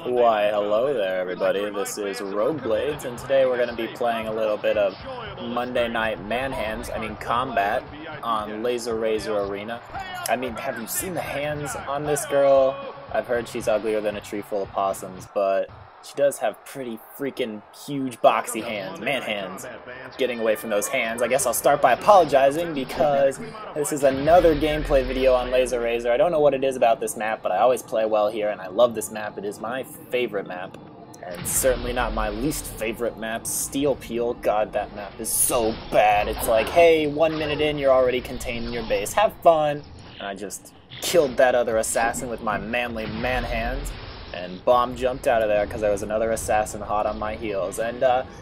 Why, hello there everybody, this is Rogueblades, and today we're going to be playing a little bit of Monday Night Combat on LazeRazor Arena. I mean, have you seen the hands on this girl? I've heard she's uglier than a tree full of possums, but she does have pretty freaking huge boxy hands, man hands. Getting away from those hands, I guess I'll start by apologizing because this is another gameplay video on LazeRazor. I don't know what it is about this map, but I always play well here, and I love this map. It is my favorite map, and certainly not my least favorite map, Steel Peel. God, that map is so bad. It's like, hey, 1 minute in, you're already contained in your base. Have fun! And I just killed that other assassin with my manly man hands, and bomb jumped out of there because there was another assassin hot on my heels. And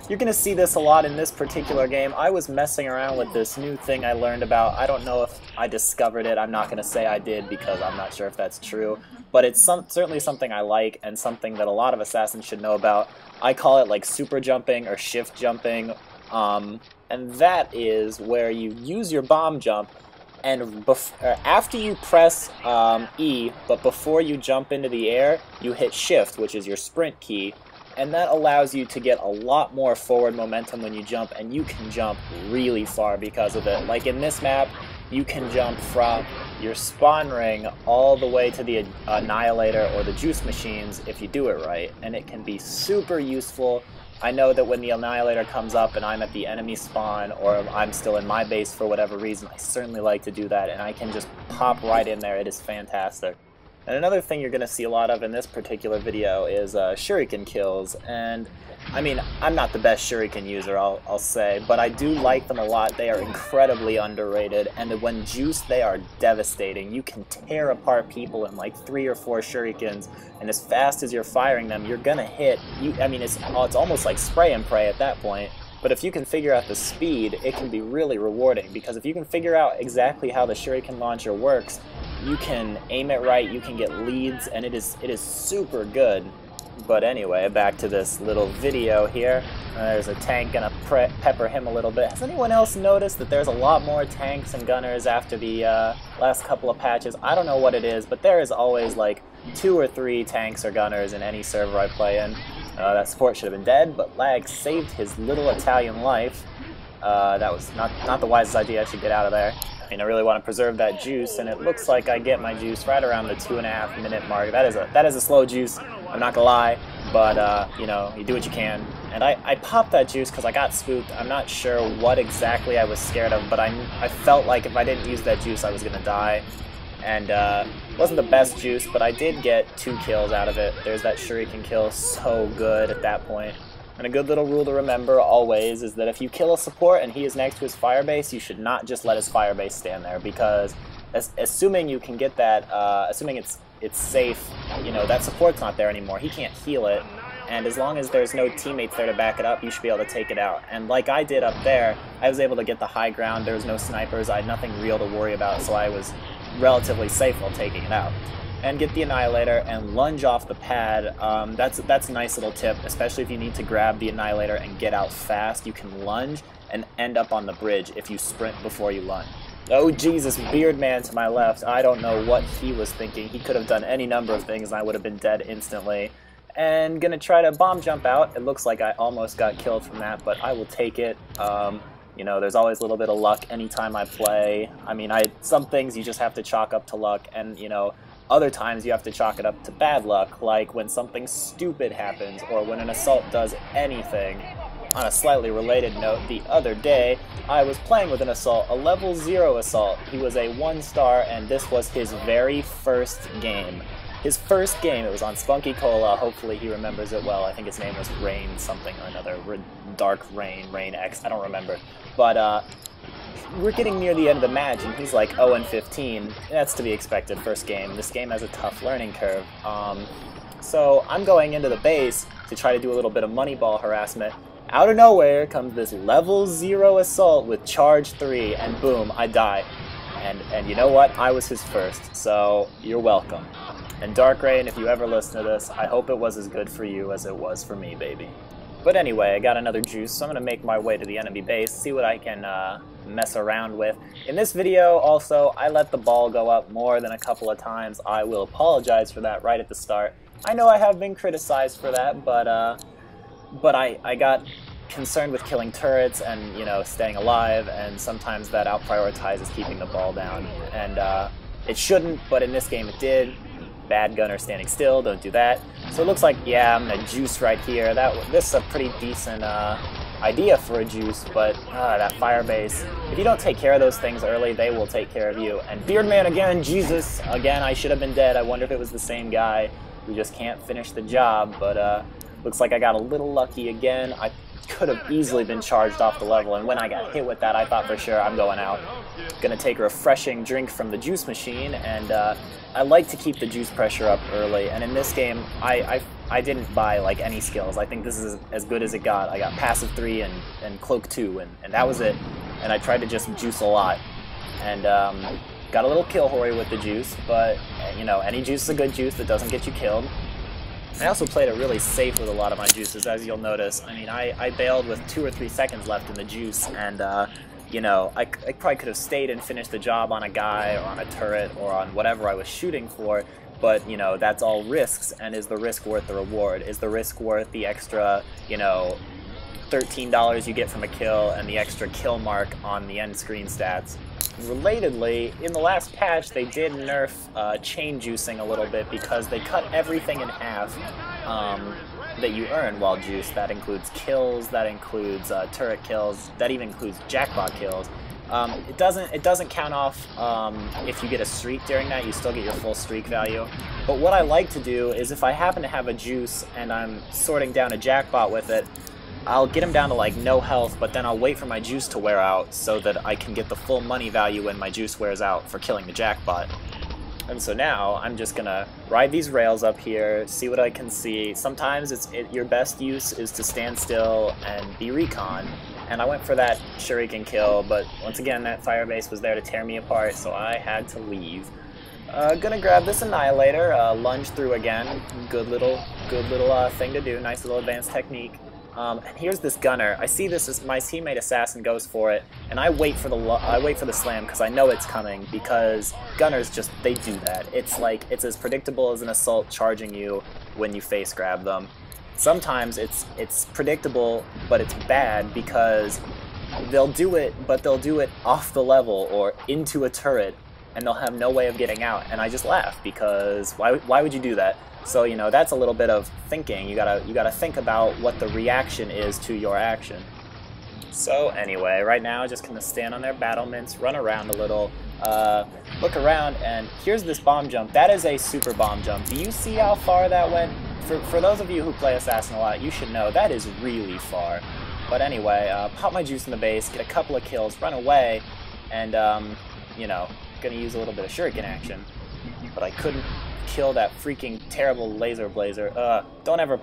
you're going to see this a lot in this particular game. I was messing around with this new thing I learned about. I don't know if I discovered it. I'm not going to say I did because I'm not sure if that's true. But it's certainly something I like and something that a lot of assassins should know about. I call it like super jumping or shift jumping. And that is where you use your bomb jump, and after you press E, but before you jump into the air, you hit shift, which is your sprint key, and that allows you to get a lot more forward momentum when you jump, and you can jump really far because of it. Like in this map, you can jump from your spawn ring all the way to the Annihilator or the juice machines if you do it right, and it can be super useful. I know that when the Annihilator comes up and I'm at the enemy spawn, or I'm still in my base for whatever reason, I certainly like to do that, and I can just pop right in there. It is fantastic. And another thing you're going to see a lot of in this particular video is shuriken kills, and I mean, I'm not the best shuriken user, I'll say, but I do like them a lot. They are incredibly underrated, and when juiced, they are devastating. You can tear apart people in like 3 or 4 shurikens, and as fast as you're firing them, you're gonna hit. I mean, it's almost like spray and pray at that point. But if you can figure out the speed, it can be really rewarding, because if you can figure out exactly how the shuriken launcher works, you can aim it right, you can get leads, and it is super good. But anyway, back to this little video here. There's a tank gonna pepper him a little bit. Has anyone else noticed that there's a lot more tanks and gunners after the last couple of patches? I don't know what it is, but there is always like 2 or 3 tanks or gunners in any server I play in. That support should have been dead, but Lag saved his little Italian life. That was not the wisest idea. I should get out of there. I mean, I really want to preserve that juice, and it looks like I get my juice right around the 2.5 minute mark. That is a slow juice, I'm not gonna lie, but you know, you do what you can. And I popped that juice because I got spooked. I'm not sure what exactly I was scared of, but I felt like if I didn't use that juice, I was gonna die. And it wasn't the best juice, but I did get 2 kills out of it. There's that shuriken kill, so good at that point. And a good little rule to remember always is that if you kill a support and he is next to his firebase, you should not just let his firebase stand there, because assuming you can get that, assuming it's safe, you know, that support's not there anymore. He can't heal it, and as long as there's no teammates there to back it up, you should be able to take it out. And like I did up there, I was able to get the high ground. There was no snipers. I had nothing real to worry about, so I was relatively safe while taking it out. And get the Annihilator and lunge off the pad. That's a nice little tip, especially if you need to grab the Annihilator and get out fast. You can lunge and end up on the bridge if you sprint before you lunge. Oh Jesus, Beard Man to my left. I don't know what he was thinking. He could have done any number of things and I would have been dead instantly. And gonna try to bomb jump out. It looks like I almost got killed from that, but I will take it. You know, there's always a little bit of luck anytime I play. I mean, some things you just have to chalk up to luck, and you know, other times you have to chalk it up to bad luck, like when something stupid happens or when an assault does anything. On a slightly related note, the other day, I was playing with an assault, a level 0 assault. He was a 1-star, and this was his very first game. His first game, it was on Spunky Cola. Hopefully he remembers it well. I think his name was Rain something or another. Dark Rain, Rain X, I don't remember. But we're getting near the end of the match, and he's like 0-15. That's to be expected, first game. This game has a tough learning curve. So I'm going into the base to try to do a little bit of Moneyball harassment. Out of nowhere comes this level 0 assault with charge 3, and boom, I die. And you know what? I was his first, so you're welcome. And Dark Rain, if you ever listen to this, I hope it was as good for you as it was for me, baby. But anyway, I got another juice, so I'm going to make my way to the enemy base, see what I can mess around with. In this video, also, I let the ball go up more than a couple of times. I will apologize for that right at the start. I know I have been criticized for that, but I got concerned with killing turrets and, you know, staying alive, and sometimes that out-prioritizes keeping the ball down. And it shouldn't, but in this game it did. Bad gunner standing still, don't do that. So it looks like, yeah, I'm gonna juice right here. This is a pretty decent idea for a juice, but that fire base, if you don't take care of those things early, they will take care of you. And Beardman again, Jesus, again, I should have been dead. I wonder if it was the same guy who just can't finish the job, but looks like I got a little lucky again. I could have easily been charged off the level, and when I got hit with that, I thought for sure I'm going out. Gonna take a refreshing drink from the juice machine, and I like to keep the juice pressure up early, and in this game, I didn't buy like any skills. I think this is as good as it got. I got passive 3 and cloak 2, and that was it. And I tried to just juice a lot, and got a little kill hoary with the juice, but you know, any juice is a good juice that doesn't get you killed. I also played it really safe with a lot of my juices, as you'll notice. I mean, I bailed with 2 or 3 seconds left in the juice, and you know, I probably could have stayed and finished the job on a guy or on a turret or on whatever I was shooting for, but, you know, that's all risks, and is the risk worth the reward? Is the risk worth the extra, you know, $13 you get from a kill and the extra kill mark on the end screen stats? Relatedly, in the last patch, they did nerf chain juicing a little bit because they cut everything in half that you earn while juice. That includes kills, that includes turret kills, that even includes jackpot kills. It doesn't count off if you get a streak during that. You still get your full streak value. But what I like to do is, if I happen to have a juice and I'm sorting down a jackpot with it, I'll get him down to like no health, but then I'll wait for my juice to wear out so that I can get the full money value when my juice wears out for killing the jackpot. And so now I'm just gonna ride these rails up here, see what I can see. Sometimes your best use is to stand still and be recon. And I went for that shuriken kill, but once again that fire base was there to tear me apart, so I had to leave. Gonna grab this annihilator, lunge through again. Good little thing to do. Nice little advanced technique. And here's this gunner. I see this as my teammate assassin goes for it, and I wait for the slam because I know it's coming, because gunners they do that. It's as predictable as an assault charging you when you face grab them. Sometimes it's predictable, but it's bad because they'll do it, but they'll do it off the level or into a turret, and they'll have no way of getting out. And I just laugh, because why would you do that? So, you know, that's a little bit of thinking. You gotta think about what the reaction is to your action. So anyway, right now just gonna stand on their battlements, run around a little, look around, and here's this bomb jump. That is a super bomb jump. Do you see how far that went? For those of you who play Assassin a lot, you should know that is really far. But anyway, pop my juice in the base, get a couple of kills, run away, and you know, gonna use a little bit of shuriken action. But I couldn't kill that freaking terrible laser blazer. Don't ever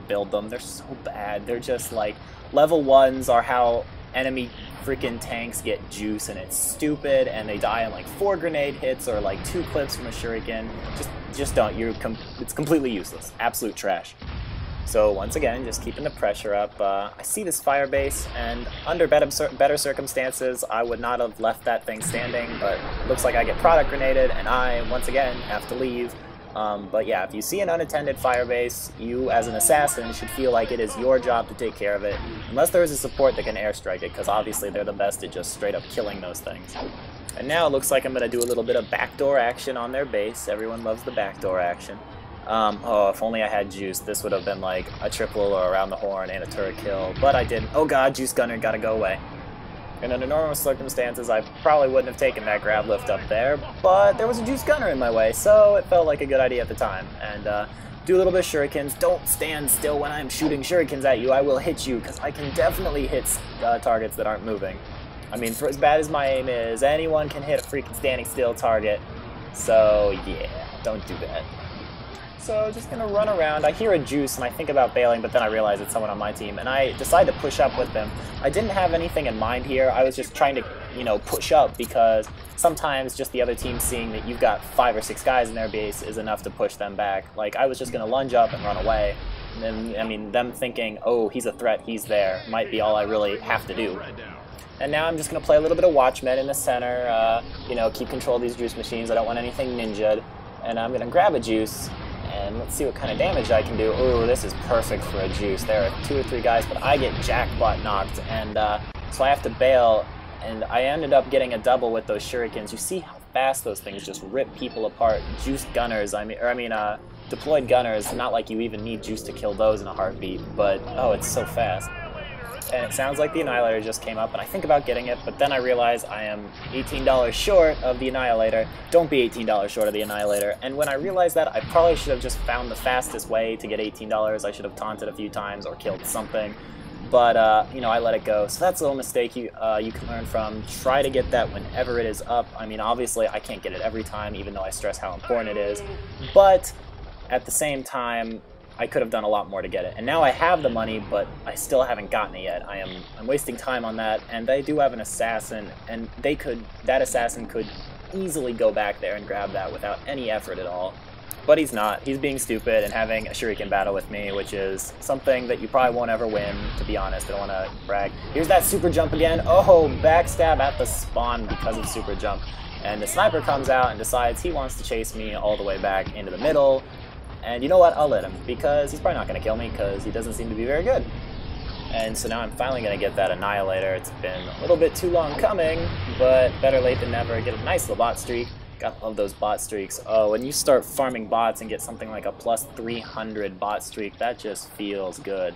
build them. They're so bad. They're just like, level 1s are how enemy freaking tanks get juice, and it's stupid, and they die in like 4 grenade hits or like 2 clips from a shuriken. Just don't. It's completely useless. Absolute trash. So once again, just keeping the pressure up. I see this fire base, and under better circumstances, I would not have left that thing standing, but it looks like I get product grenaded, and I, once again, have to leave. But yeah, if you see an unattended fire base, you, as an assassin, should feel like it is your job to take care of it, unless there is a support that can airstrike it, because obviously they're the best at just straight up killing those things. And now it looks like I'm going to do a little bit of backdoor action on their base. Everyone loves the backdoor action. Oh, if only I had juice, this would have been like a triple or around the horn and a turret kill, but I didn't. Oh god, juice gunner, gotta go away. And under normal circumstances, I probably wouldn't have taken that grab lift up there, but there was a juice gunner in my way, so it felt like a good idea at the time. And do a little bit of shurikens. Don't stand still when I'm shooting shurikens at you. I will hit you, because I can definitely hit targets that aren't moving. I mean, for as bad as my aim is, anyone can hit a freaking standing still target. So yeah, don't do that. So just gonna run around. I hear a juice and I think about bailing, but then I realize it's someone on my team, and I decide to push up with them. I didn't have anything in mind here. I was just trying to, you know, push up, because sometimes just the other team seeing that you've got 5 or 6 guys in their base is enough to push them back. Like, I was just gonna lunge up and run away. And then, I mean, them thinking, oh, he's a threat, he's there, might be all I really have to do. And now I'm just gonna play a little bit of Watchmen in the center, you know, keep control of these juice machines. I don't want anything ninja'd. And I'm gonna grab a juice, and let's see what kind of damage I can do. Ooh, this is perfect for a juice. There are 2 or 3 guys, but I get jackpot knocked, and so I have to bail, and I ended up getting a double with those shurikens. You see how fast those things just rip people apart. Juice gunners, deployed gunners, not like you even need juice to kill those in a heartbeat, but oh, it's so fast. And it sounds like the Annihilator just came up, and I think about getting it, but then I realize I am $18 short of the Annihilator. Don't be $18 short of the Annihilator. And when I realized that, I probably should have just found the fastest way to get $18. I should have taunted a few times or killed something. But, you know, I let it go. So that's a little mistake you can learn from. Try to get that whenever it is up. I mean, obviously, I can't get it every time, even though I stress how important it is. But at the same time, I could have done a lot more to get it. And now I have the money, but I still haven't gotten it yet. I'm wasting time on that, and they do have an assassin, and that assassin could easily go back there and grab that without any effort at all. But he's not. He's being stupid and having a shuriken battle with me, which is something that you probably won't ever win, to be honest. I don't want to brag. Here's that super jump again. Oh, backstab at the spawn because of super jump. And the sniper comes out and decides he wants to chase me all the way back into the middle. And you know what? I'll let him, because he's probably not going to kill me, because he doesn't seem to be very good. And so now I'm finally going to get that Annihilator. It's been a little bit too long coming, but better late than never. Get a nice little bot streak. Gotta love those bot streaks. Oh, when you start farming bots and get something like a plus 300 bot streak, that just feels good.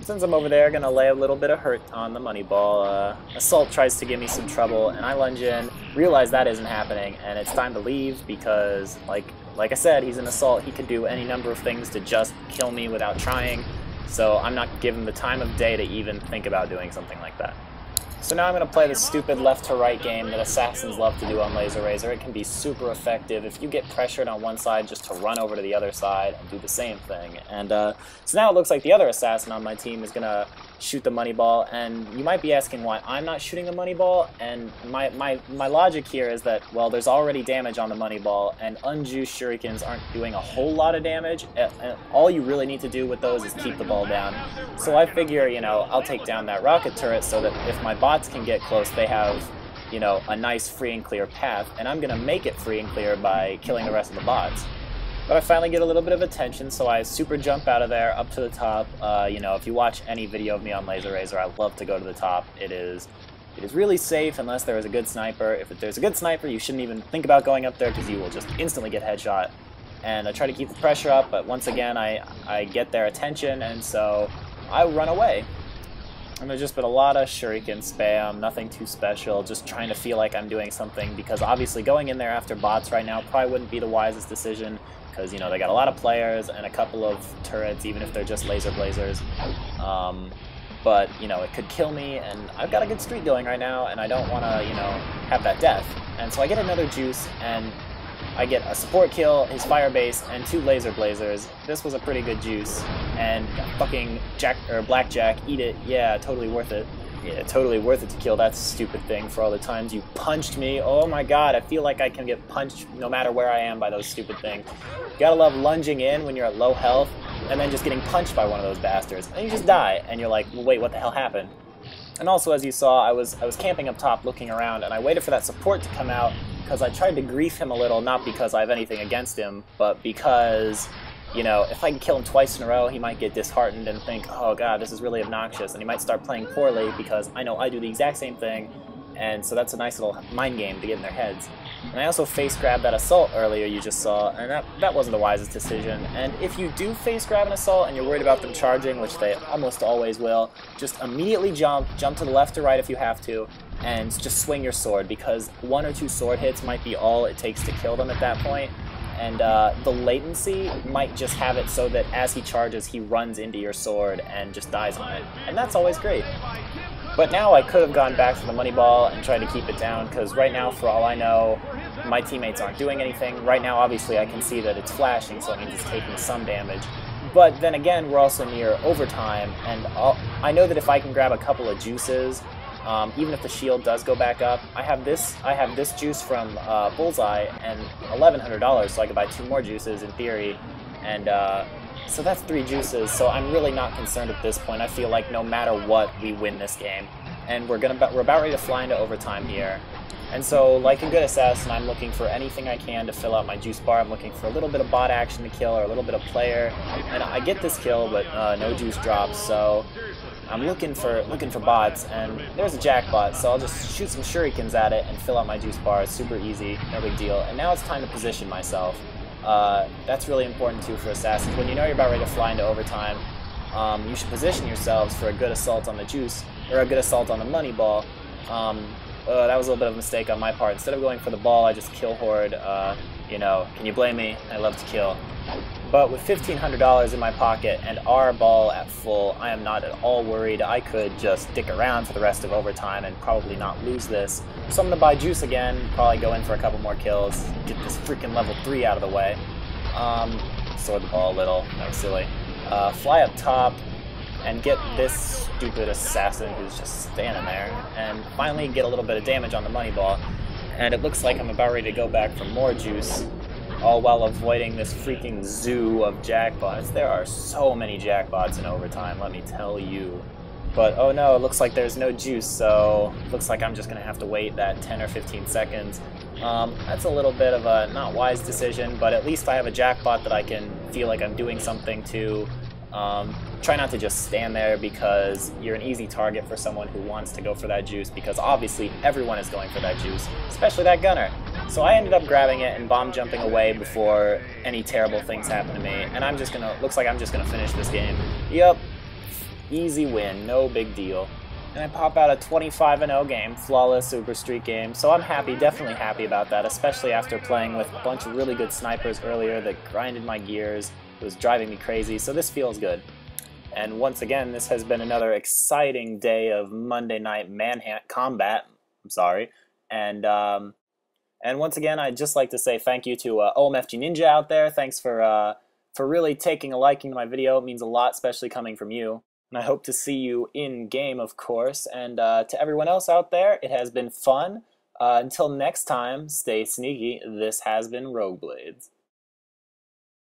Since I'm over there, going to lay a little bit of hurt on the money ball. Assault tries to give me some trouble, and I lunge in, realize that isn't happening, and it's time to leave because, like I said, he's an Assault. He could do any number of things to just kill me without trying, so I'm not given the time of day to even think about doing something like that. So now I'm going to play the stupid left-to-right game that assassins love to do on LazeRazor. It can be super effective if you get pressured on one side just to run over to the other side and do the same thing. And so now it looks like the other assassin on my team is going to shoot the money ball, and you might be asking why I'm not shooting the money ball, and my logic here is that, well, there's already damage on the money ball, and unjuiced shurikens aren't doing a whole lot of damage, and all you really need to do with those is keep the ball down. So I figure, you know, I'll take down that rocket turret so that if my bots can get close, they have, you know, a nice free and clear path, and I'm going to make it free and clear by killing the rest of the bots. But I finally get a little bit of attention, so I super jump out of there up to the top. You know, if you watch any video of me on LazeRazor, I love to go to the top. It is really safe unless there is a good sniper. If there's a good sniper, you shouldn't even think about going up there because you will just instantly get headshot. And I try to keep the pressure up, but once again, I get their attention, and so I run away. And there's just been a lot of shuriken spam, nothing too special, just trying to feel like I'm doing something, because obviously going in there after bots right now probably wouldn't be the wisest decision, because, you know, they got a lot of players and a couple of turrets, even if they're just laser blazers. But, you know, it could kill me, and I've got a good streak going right now, and I don't want to, you know, have that death. And so I get another juice, and I get a support kill, his fire base, and 2 laser blazers. This was a pretty good juice, and fucking blackjack, eat it. Yeah, totally worth it. Yeah, totally worth it to kill that stupid thing for all the times you punched me. Oh my god, I feel like I can get punched no matter where I am by those stupid things. You gotta love lunging in when you're at low health, and then just getting punched by one of those bastards. And you just die, and you're like, well, wait, what the hell happened? And also, as you saw, I was camping up top looking around, and I waited for that support to come out, because I tried to grief him a little, not because I have anything against him, but because, you know, if I can kill him twice in a row, he might get disheartened and think, oh god, this is really obnoxious, and he might start playing poorly because I know I do the exact same thing, and so that's a nice little mind game to get in their heads. And I also face grabbed that assault earlier you just saw, and that wasn't the wisest decision. And if you do face grab an assault and you're worried about them charging, which they almost always will, just immediately jump to the left or right if you have to, and just swing your sword, because 1 or 2 sword hits might be all it takes to kill them at that point. And the latency might just have it so that as he charges, he runs into your sword and just dies on it. And that's always great. But now I could have gone back to the money ball and tried to keep it down, because right now, for all I know, my teammates aren't doing anything. Right now, obviously, I can see that it's flashing, so it means it's taking some damage. But then again, we're also near overtime, and I know that if I can grab a couple of juices, even if the shield does go back up, I have this juice from Bullseye and $1,100, so I could buy 2 more juices in theory, and so that's 3 juices. So I'm really not concerned at this point. I feel like no matter what, we win this game, and we're about ready to fly into overtime here. And so, like a good assassin, I'm looking for anything I can to fill out my juice bar. I'm looking for a little bit of bot action to kill or a little bit of player. And I get this kill, but no juice drops, so I'm looking for bots, and there's a jackbot, so I'll just shoot some shurikens at it and fill out my juice bar. It's super easy, no big deal. And now it's time to position myself. That's really important too for assassins. When you know you're about ready to fly into overtime, you should position yourselves for a good assault on the juice, or a good assault on the money ball. That was a little bit of a mistake on my part. Instead of going for the ball, I just kill horde. You know, can you blame me? I love to kill. But with $1,500 in my pocket and our ball at full, I am not at all worried. I could just dick around for the rest of overtime and probably not lose this. So I'm going to buy juice again, probably go in for a couple more kills, get this freaking level 3 out of the way. Sword the ball a little, no silly. Fly up top and get this stupid assassin who's just standing there, and finally get a little bit of damage on the money ball. And it looks like I'm about ready to go back for more juice, all while avoiding this freaking zoo of jackbots. There are so many jackbots in overtime, let me tell you. But oh no, it looks like there's no juice, so it looks like I'm just going to have to wait that 10 or 15 seconds. That's a little bit of a not wise decision, but at least I have a jackbot that I can feel like I'm doing something to. Try not to just stand there, because you're an easy target for someone who wants to go for that juice, because obviously everyone is going for that juice, especially that gunner. So I ended up grabbing it and bomb jumping away before any terrible things happen to me, and looks like I'm just gonna finish this game. Yup, easy win, no big deal. And I pop out a 25-0 game, flawless super streak game, so I'm happy, definitely happy about that, especially after playing with a bunch of really good snipers earlier that grinded my gears. It was driving me crazy, so this feels good. And once again, this has been another exciting day of Monday Night Manhunt combat. I'm sorry. And once again, I'd just like to say thank you to OMFG Ninja out there. Thanks for really taking a liking to my video. It means a lot, especially coming from you. And I hope to see you in game, of course. And to everyone else out there, it has been fun. Until next time, stay sneaky. This has been Rogueblades.